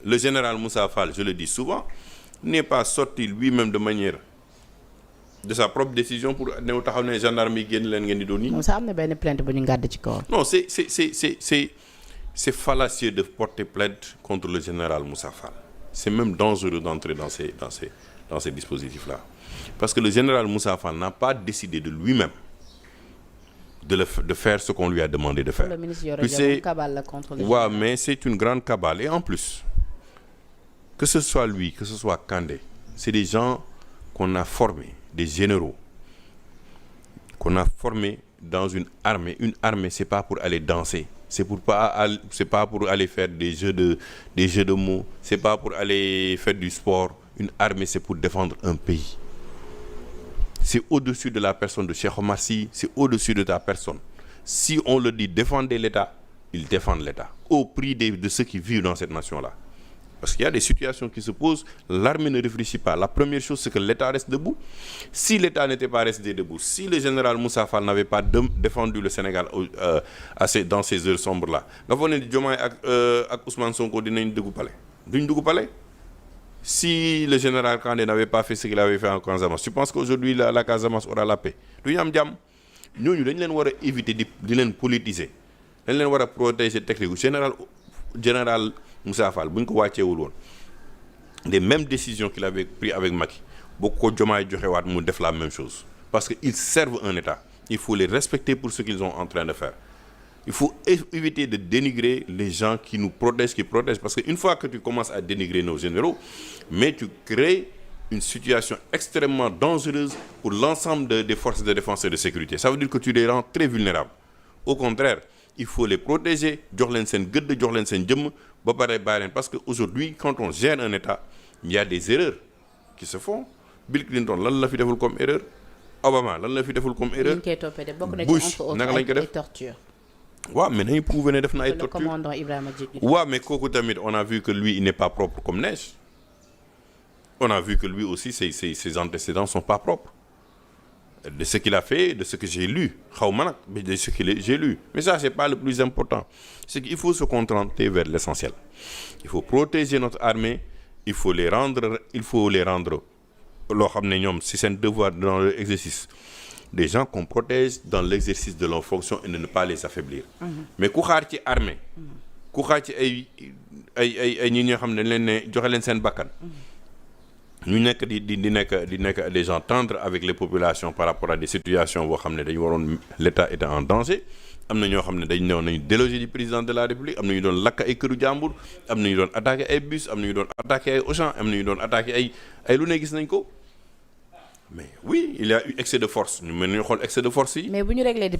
le général Moussa Fall, je le dis souvent, n'est pas sorti lui-même de manière de sa propre décision pour ne taxaw ne gendarme yi génn leen ngeen di doon nii. moom sax am na benn plainte bu ñu gàdd ci kawam. Non, c'est fallacieux de porter plainte contre le général Moussa Fall. C'est même dangereux d'entrer dans ces dispositifs-là. Parce que le général Moussa Fall n'a pas décidé de lui-même de faire ce qu'on lui a demandé de faire. Le ministre Yoro Dia cabale la contre le général. Ouais, mais c'est une grande cabale. Et en plus, que ce soit lui, que ce soit Kandé, c'est des gens qu'on a formés, des généraux, qu'on a formés dans une armée. Une armée, c'est pas pour aller danser. C'est pas pour aller faire des jeux de mots. C'est pas pour aller faire du sport. Une armée, c'est pour défendre un pays. C'est au-dessus de la personne de Cheikh Omar Sy, c'est au-dessus de ta personne. Si on le dit, défendez l'État, ils défendent l'État. Au prix de ceux qui vivent dans cette nation-là. Parce qu'il y a des situations qui se posent, l'armée ne réfléchit pas. La première chose, c'est que l'État reste debout. Si l'État n'était pas resté debout, si le général Moussa Fall n'avait pas défendu le Sénégal dans ces heures sombres-là, nga foog ne Diomaye ak Ousmane Sonko dinañ dugg palais duñ dugg palais. Si le général Kandé n'avait pas fait ce qu'il avait fait en Casamance, tu penses qu'aujourd'hui la Casamance aura la paix? Du ñu am jàmm. Ñooñu dañ leen war a éviter di leen politiser. Dañ leen war a protéger technique général Moussa Fall bu ñu ko wàcceewul woon les mêmes décisions qu'il avait pris avec Macky boo ko Diomaye joxewaat mu def la même chose parce que ils servent un État. Il faut les respecter pour ce qu'ils sont en train de faire. Il faut éviter de dénigrer les gens qui nous protègent, qui protègent. Parce qu'une fois que tu commences à dénigrer nos généraux, mais tu crées une situation extrêmement dangereuse pour l'ensemble des forces de défense et de sécurité. Ça veut dire que tu les rends très vulnérables. Au contraire, il faut les protéger, jox leen seen gëdd, jox leen seen jëmm, ba pare bàyyi leen. Parce qu'aujourd'hui, quand on gère un État, il y a des erreurs qui se font. Bill Clinton, lan la fi deful comme erreur? Obama, lan la fi deful comme erreur? Bush, naka lañ ko def? Ouais, mais il pouvait ne faire le commandant Ibrahima Djigui. Ouais, mais Koko Tamit, on a vu que lui, il n'est pas propre comme neige. On a vu que lui aussi, ses antécédents sont pas propres. De ce qu'il a fait, de ce que j'ai lu, mais de ce que j'ai lu. Mais ça, c'est pas le plus important. C'est qu'il faut se contenter vers l'essentiel. Il faut protéger notre armée. Il faut les rendre. Si c'est un devoir dans l'exercice. Des gens qu'on protège dans l'exercice de leurs fonctions et de ne pas les affaiblir. Mais ku xaar ci armée ku xaar ci ay ñi ñoo xam ne leen ne joxe leen seen bakkan ñu nekk di nekk des gens tendres avec les populations par rapport à des situations boo xam ne dañu waroon l'État était en danger. Am na ñoo xam ne dañ newoon nañu déloger du président de la République, am na ñu doon lakk ay këru jàmbur, am na ñu doon attaqué ay bus, am na ñu doon attaqué ay Auchan, am na ñu doon attaqué ay lu ne gis nañ ko. Mais oui, il y a eu excès de force. Ñu mën nañu xool excès de force yi. Mais bu ñu réglé di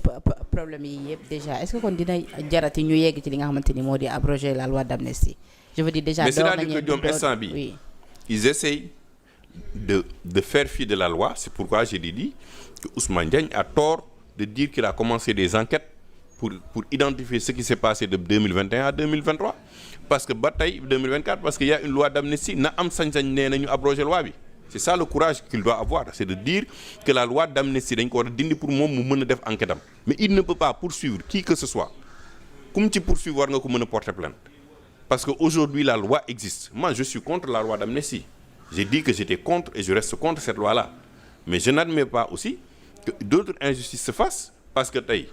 problème yi yëpp déjà est-ce que kon dina jarati ñu yegg ci li nga xamante ni moo di abroger la loi d'amnistie. Je veux dire déjà. Mais c'est-à-dire que ñoom instant bi oui. Ils essayent de faire fi de la loi. C'est pourquoi j'ai dit que Ousmane Diagne a tort de dire qu'il a commencé des enquêtes pour identifier ce qui s'est passé de 2021 à 2023. Parce que ba tey 2024 parce qu'il y a une loi d'amnistie na am sañ-sañ nee nañu abroger loi bi. C'est ça le courage qu'il doit avoir, c'est de dire que la loi d'amnistie dañ ko war a dindi pour moom mu mën a def enquête am. Mais il ne peut pas poursuivre qui que ce soit. Comme ci poursuivre war nga ko mën a porter plainte. Parce qu'aujourd'hui la loi existe. Moi je suis contre la loi d'amnistie. J'ai dit que j'étais contre et je reste contre cette loi-là. Mais je n'admets pas aussi que d'autres injustices se fassent parce que tey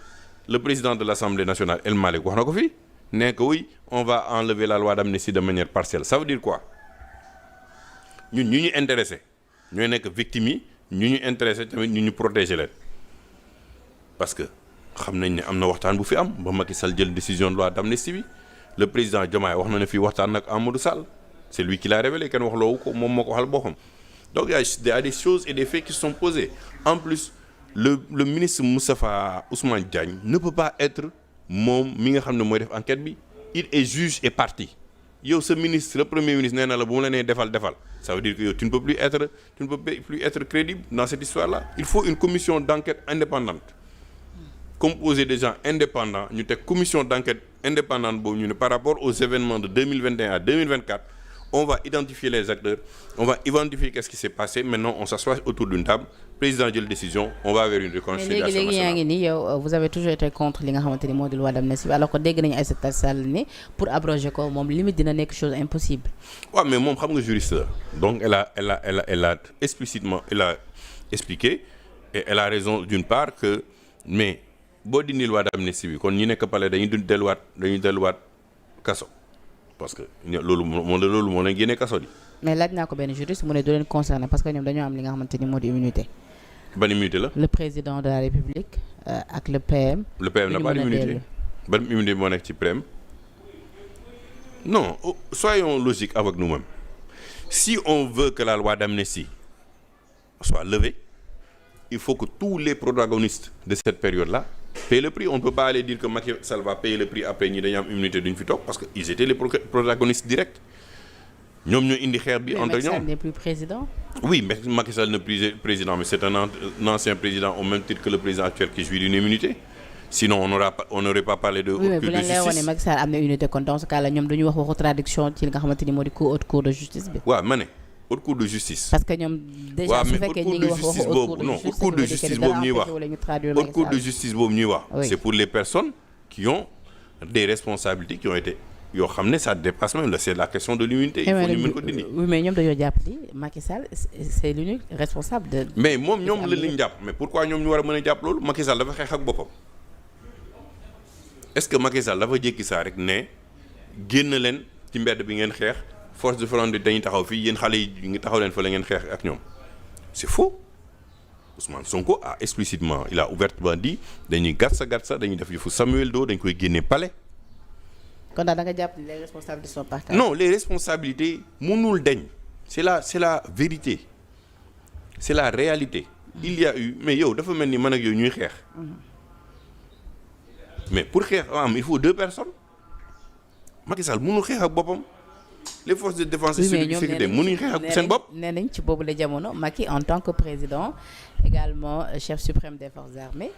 le président de l'Assemblée nationale El Malick wax na ko fi ne que oui on va enlever la loi d'amnistie de manière partielle. Ça veut dire quoi? Ñun ñu intéressé ñooy nekk victimes yi ñu intéressé tamit ñu protéger leen parce que xam nañ ne am na waxtaan bu fi am ba Macky Sall jël décision de loi d'amnistie bi le président Diomaye wax na ne fii waxtaan ak Amadou Sall c'est lui qui l'a révélé kenn wax loowu ko moom moo ko waxal boppam. Donc il y a des choses et des faits qui se sont posés. En plus le ministre Moustapha Ousmane Diagne ne peut pas être moom mi nga xam ne mooy def enquête bi il est juge et partie. Yow ce ministre le premier ministre nee na la bu ma la nee defal ça veut dire que yow tu ne peux plus être crédible dans cette histoire-là. Il faut une commission d'enquête indépendante composée de gens indépendants ñu teg commission d'enquête indépendante boobu ñu ne par rapport aux événements de 2021 à 2024 on va identifier les acteurs, on va identifier qu'est-ce qui s'est passé. Maintenant, on s'assoit autour d'une table, président jël décision, on va vers une réconciliation nationale. mais léegi yaa ngi nii yow vous avez toujours été contre li nga xamante ni moo di loi d'amnistie alors que dégg nañu Aïssata Tall Sall ni pour abroger ko moom limite dina nekk chose impossible. waaw mais moom xam nga juriste la donc elle a explicitement expliqué et elle a raison d'une part que mais boo dindi loi d'amnistie bi kon ñi nekk palais dañuy delluwaat kaso parce que loolu moo leen génne kaso di. mais laaj naa ko benn juriste mu ne du leen concerné parce que ñoom dañoo am li nga xamante ni moo di immunité. ban immunité la. le président de la République ak le PM. le PM n'a pas d'immunité. ban immunité moo nekk ci PM. non soyons logiques avec nous-mêmes si on veut que la loi d'amnistie soit levée il faut que tous les protagonistes de cette période-là paient le prix. On ne peut pas aller dire que Macky Sall va payer le prix après ñi dañu am immunité duñ fi toog parce que ils étaient les protagonistes directs ñoom ñoo indi xeex bi entre ñoom. Macky Sall n'est plus président. Oui, mais Macky Sall n'est plus président, mais c'est un ancien président au même titre que le président actuel qui jouit d'une immunité. Sinon on n'aurait pas parlé de. Oui, mais bu leen lay wane Macky Sall am na immunité kon dans ce cas là ñoom dañuy wax waxu traduction ci li nga xamante ni moo di haute cour de justice bi. waaw ma ne haute cour de justice. parce que ñoom déjà su fekkee ñi ngi wax waxu haute cour de justice boobu ñuy wax haute cour de justice boobu ñuy wax. c'est pour les personnes qui ont des responsabilités qui ont été. yoo xam ne ça dépasse même c'est la question de l'immunité. il faut ñu mën ko dindi. oui mais ñoom dañoo jàpp ni Macky Sall c'est l'unique responsable de. mais moom ñoom la lañ jàpp mais pourquoi ñoom ñu war a mën a jàpp loolu Macky Sall dafa xeex ak boppam est-ce que Macky Sall dafa jékki saa rek ne génn leen ci mbedd bi ngeen xeex force de fronde dañuy taxaw fii yéen xale yi ngi taxaw leen fa la ngeen xeex ak ñoom c'est faux Ousmane Sonko a explicitement il a ouvertement dit dañuy gatsa dañuy def yëfu Samuel Doe dañ koy génne palais. kon daal da nga jàpp les responsabilités sont partagées. non les responsabilités mënul dañ c'est la vérité c'est la réalité. il y a eu mais yow dafa mel ni man ak yow ñuy xeex. mais pour xeex il faut 2 personnes Macky Sall mënul xeex ak boppam les forces de défense et de sécurité mënuñ xeex ak seen bopp. nee nañ ci boobu la jamono Macky en tant que président également chef suprême des forces armées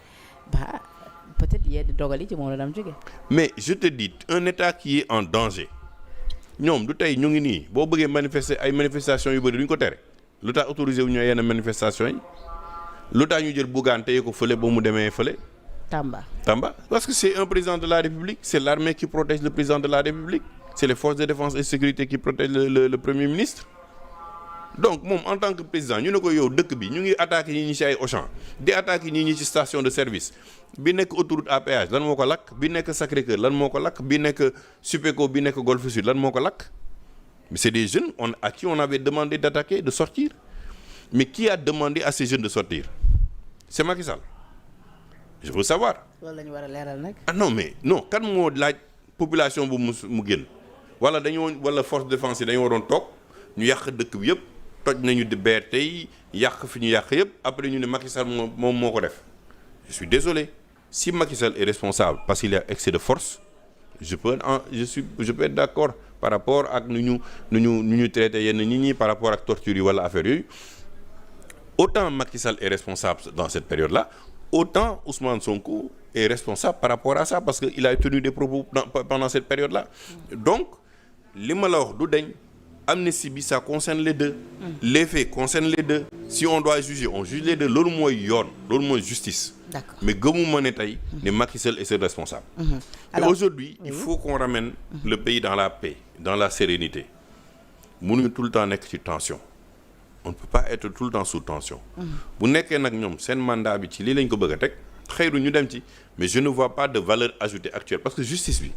peut-être yee di dogal yi ci moom la dam jóge. mais je te dis un état qui est en danger ñoom du tey ñu ngi nii boo bëggee manifester ay manifestations yu bëri duñ ko tere lu tax autorisé wu ñu yenn manifestations yi lu tax ñu jël Bougane téye ko fële ba mu demee fële. Tamba parce que c'est un président de la République c'est l'armée qui protège le président de la République c'est les forces de défense et de sécurité qui protègent le premier ministre. donc moom en tant que président ñu ne ko yow dëkk bi ñu ngi attaqué ñi ñi ci ay Auchan di attaqué ñi ñi ci station de service bi nekk autoroute à péage lan moo ko lakk bi nekk Sacré-Cœur lan moo ko lakk bi nekk Supéco bi nekk Golfe Sud lan moo ko lakk mais c'est des jeunes à qui on avait demandé d'attaquer de sortir mais qui a demandé à ces jeunes de sortir c'est Macky Sall je veux savoir. loolu la ñu war a leeral nag. ah non mais non kan moo laaj population bu mu génn wala force de défense yi dañu waroon toog ñu yàq dëkk bi yëpp. toj nañu di BRT yi yàq fi ñu yàq yëpp après ñu ne Macky Sall moom moo ko def je suis désolé si Macky Sall est responsable parce qu'il y a excès de force je peux être d'accord par rapport ak nu ñu traité yenn nit ñi par rapport ak torture yi wala affaire yooyu autant Macky Sall est responsable dans cette période-là autant Ousmane Sonko est responsable par rapport à ça parce que il a tenu des propos pendant cette période-là donc li ma la wax du dañ. amnistie bi ça concerne les deux. Les faits concernent les deux. Si on doit juger on juge les deux loolu mooy yoon loolu mooy justice. D'accord. Mais gëmuma ne tey ne Macky Sall est seul responsable. Alors, et aujourd'hui il faut qu'on ramène le pays dans la paix dans la sérénité mënuñu tout le temps nekk ci tension on ne peut pas être tout le temps sous tension. bu nekkee nag ñoom seen mandat bi ci lii lañ ko bëgg a teg xëyru ñu dem ci mais je ne vois pas de valeur ajoutée actuelle parce que justice bi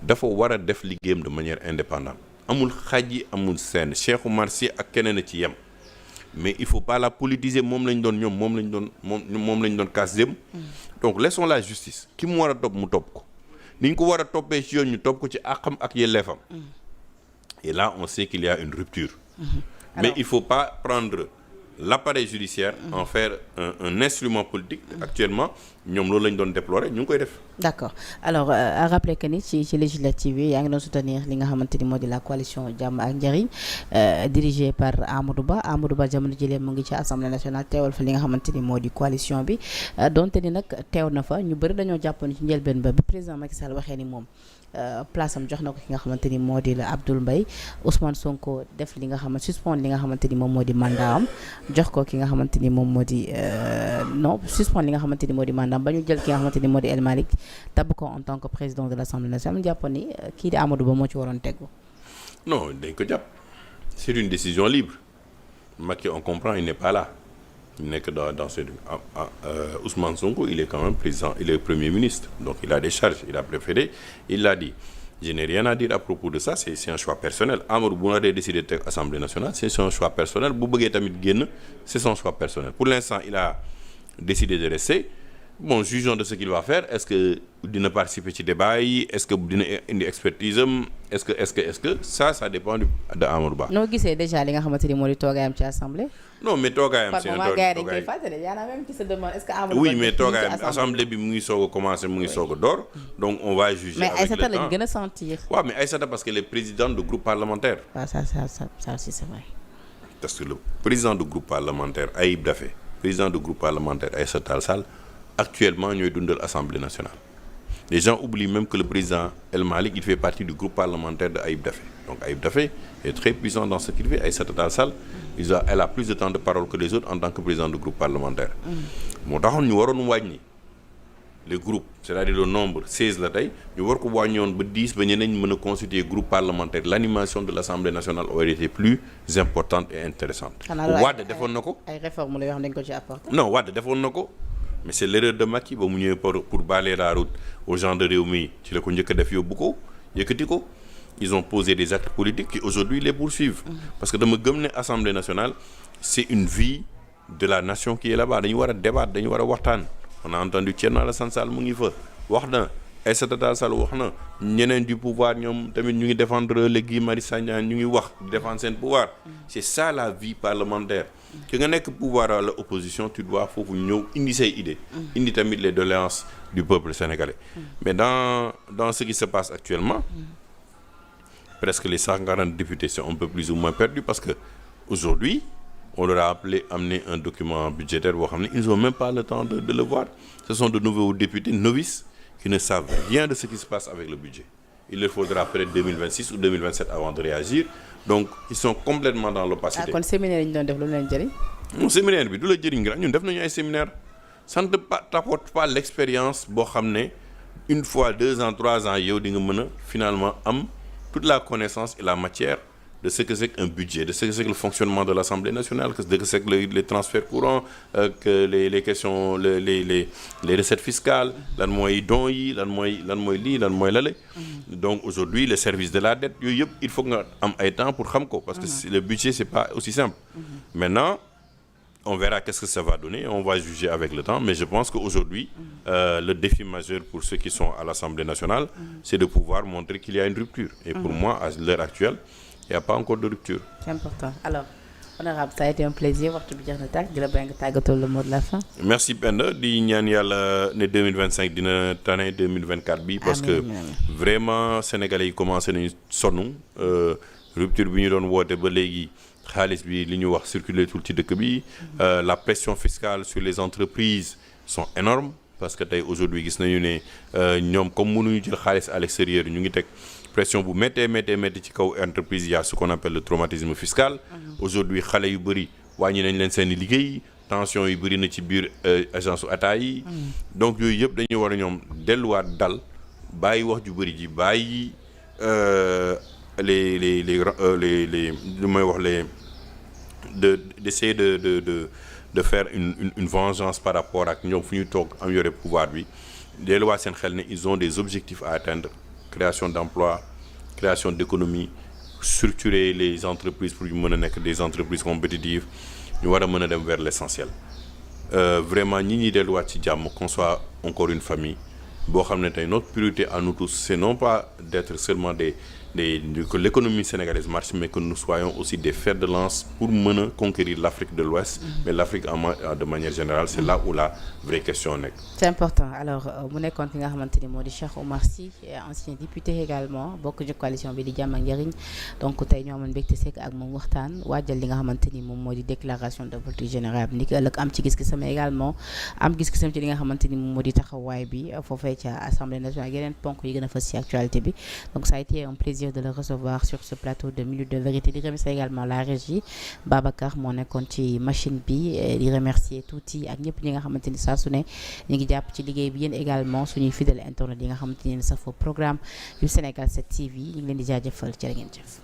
dafa war a def liggéeyam de manière indépendante. amul xaj yi amul seen Cheikh Oumar Sy ak keneen a ci yem mais il faut pas la politiser moom lañ doon kaas dem donc laissons la justice ki mu war a topp mu topp ko ni ñu ko war a toppee ci yoon ñu topp ko ci àqam ak yelleefam et là on sait qu'il y a une rupture mais il faut pas prendre l'appareil judiciaire en faire un instrument politique actuellement ñoom loolu lañ doon déplorer ñu ngi koy def. D'accord alors à rappeler que ni ci législative yi yaa ngi doon soutenir li nga xamante ni moo di la coalition Jàmm ak Njariñ dirigée par Amadou Ba jamono jëlee mu ngi ci assemblée nationale teewal fa li nga xamante ni moo di coalition bi donte ni nag teew na fa ñu bëri dañoo jàppoon ci njëlbeen ba bi président Macky Sall waxee ni moom place am jox na ko ki nga xamante ni moo di la Abdoul Mbaye Ousmane Sonko def li nga xamante suspendre li nga xamante ni moom moo di mandat am jox ko ki nga xamante ni moom moo di non suspendre li nga xamante ni moo di mandat am ba ñu jël ki nga xamante ni moo di El Malick tabb ko en tant que président de l'Assemblée nationale jàppoon ni kii di Amadou Ba moo ci waroon tegu. non dañ ko jàpp c'est une décision libre Macky on comprend il n'est pas là il n'est que dans ce Ousmane Sonko il est quand même président il est premier ministre donc il a des charges il a préféré il l'a dit je n'ai rien à dire à propos de ça c'est un choix personnel Amadou bu na dee décidé teg Assemblée nationale c'est son choix personnel bu bëggee tamit génn c'est son choix personnel pour l'instant il a décidé de rester bon jugeons de ce qu'il va faire est-ce que dina participer ci débat yi est-ce que dina indi expertise am est-ce que ça dépend de Amadou Ba. noo gisee déjà li nga xamante ni moo di toogaayam ci assemblée. non mais toogaayam c'est un toogaay dañ koy fàttali y en a même qui se demande est-ce que Amadou Ba oui mais toogaayam assemblée bi mu ngi soog a commencer mu ngi soog a door donc on va juger mais avec le temps mais Aïssata lañu gën a sentir. waaw mais Aïssata parce qu'elle est présidente de groupe parlementaire. waaw ça aussi c'est vrai. parce que le président de groupe parlementaire Ayib Daffé président de groupe parlementaire Aïssata Tall Sall actuellement ñooy dundal Assemblée nationale les gens oublient même que le président El Malick il fait partie du groupe parlementaire de Ayib Daffé donc Ayib Daffé est très puissant dans ce qu'il fait Aïssata Tall Sall elle a plus de temps de parole que les autres en tant que président de groupe parlementaire moo taxoon ñu waroon wàññi les groupes c'est-à-dire le nombre 16 la tey ñu war ko wàññoon ba 10 ba ñeneen mën a constituer groupe parlementaire l'animation de l'Assemblée nationale aurait été plus importante et intéressante Wade defoon na ko ay réformes la yoo xam ne dañ ko ci apporter. non Wade defoon na ko mais c'est l'erreur de Macky ba mu ñëwee pour balayer la route aux gens de Rewmi ci la ko njëkk a def yóbbu ko yëkkati ko ils ont posé des actes politiques qui aujourd'hui les poursuivent parce que dama gëm ne Assemblée nationale c'est une vie de la nation qui est là-bas dañu war a débattre dañu war a waxtaan on a entendu Thierno Alassane Sall mu ngi fa wax na Aïssata Tall Sall wax na ñeneen du pouvoir ñoom tamit ñu ngi défendre les Guy Marius Sagna ñu ngi wax di défendre seen pouvoir c'est ça la vie parlementaire ki nga nekk pouvoir à l'opposition tu dois foofu ñëw indi say idées indi tamit les doléances du peuple sénégalais mais dans ce qui se passe actuellement presque les 140 députés sont un peu plus ou moins perdus parce que aujourd'hui on leur a amené un document budgétaire boo xam ne ils ont même pas le temps de le voir ce sont de nouveaux députés novices qui ne savent rien de ce qui se passe avec le budget il leur faudra peut-être 2026 ou 2027 avant de réagir donc ils sont complètement dans l'opacité. kon séminaire yi ñu doon def lu leen jëriñ. non séminaire bi du la jëriñ grand ñun def nañu ay séminaire ça ne t'apporte pas l'expérience boo xam ne une fois 2 ans 3 ans yow di nga mën a finalement am toute la connaissance et la matière de ce que c'est qu'un budget, de ce que c'est que le fonctionnement de l'Assemblée nationale, de ce que c'est que les transferts courants, que les questions, les recettes fiscales, lan mooy dons yi, lan mooy lii, lan mooy lale. Donc aujourd'hui, le service de la dette, yooyu yëpp il faut nga am ay temps pour xam ko parce que le budget c'est pas aussi simple. Maintenant, on verra qu'est-ce que ça va donner, on va juger avec le temps, mais je pense qu'aujourd'hui, le défi majeur pour ceux qui sont à l'Assemblée nationale, c'est de pouvoir montrer qu'il y a une rupture. Et pour moi, à l'heure actuelle, il n'y a pas encore de rupture. C'est important. Alors, honorable, ça a été un plaisir. Waxtu bi jeex na tàkk di la bàyyi nga tàggatoo le mot de la fin. Merci Penda di ñaan yàlla ne 2025 dina tane 2024 bi. parce que vraiment sénégalais yi commencé nañu sonn rupture bi ñu doon woote ba léegi xaalis bi li ñu wax circuler tout ci dëkk bi. La pression fiscale sur les entreprises sont énormes parce que tey aujourd'hui gis nañu ne ñoom comme mënuñu jël xaalis à l'extérieur ñu ngi teg. pression bu méttee ci kaw entreprise il y a ce qu'on appelle le traumatisme fiscal aujourd'hui xale yu bëri wàññi nañ leen seen liggéey tension yu bëri na ci biir agence u État yi donc yooyu yëpp dañuy war a ñoom delluwaat dal bàyyi wax ju bëri ji bàyyi les lu may wax les d'essayer de faire une vengeance par rapport ak ñoom fu ñu toog am yore pouvoir bi delluwaat seen xel ne ils ont des objectifs à atteindre création d'emplois, création d'économie, structurer les entreprises pour ñu mën a nekk des entreprises compétitives ñu war a mën a dem vers l'essentiel. Vraiment ñi ñuy delluwaat ci jàmm qu'on soit encore une famille boo xam ne tey notre priorité à nous tous c'est non pas d'être seulement que l'économie sénégalaise marche, mais que nous soyons aussi des fers de lance pour mener conquérir l'Afrique de l'Ouest, mais l'Afrique de manière générale, c'est là où la vraie question est. C'est important. Alors mu nekkoon ki nga xamante ni moo di Cheikh Oumar Sy, ancien député également bokk ci coalition bi di Jàmm ak Njariñ. Donc tey ñoo amoon mbégte sekk ak moom waxtaan waajal li nga xamante ni moom moo di déclaration de politique générale bi ni ki ëllëg am ci gis-gisam également am gis-gisam ci li nga xamante ni moom moo di taxawaay bi foofee ca Assemblée nationale yeneen ponk yi gën a fës ci actualité bi. Donc ça a été un plaisir de le recevoir sur ce plateau de Minutes de Vérité. Di remercier également la régie Babacar moo nekkoon ci machine bi, di remercier tuuti ak ñëpp ñi nga xamante ni saa su ne ñu ngi jàpp ci liggéey bi, yéen également suñuy fidèles internautes yi nga xamante ni safoo programme yu Sénégal 7 TV ñu ngi leen di jaajëfal jërë ngeen jëf.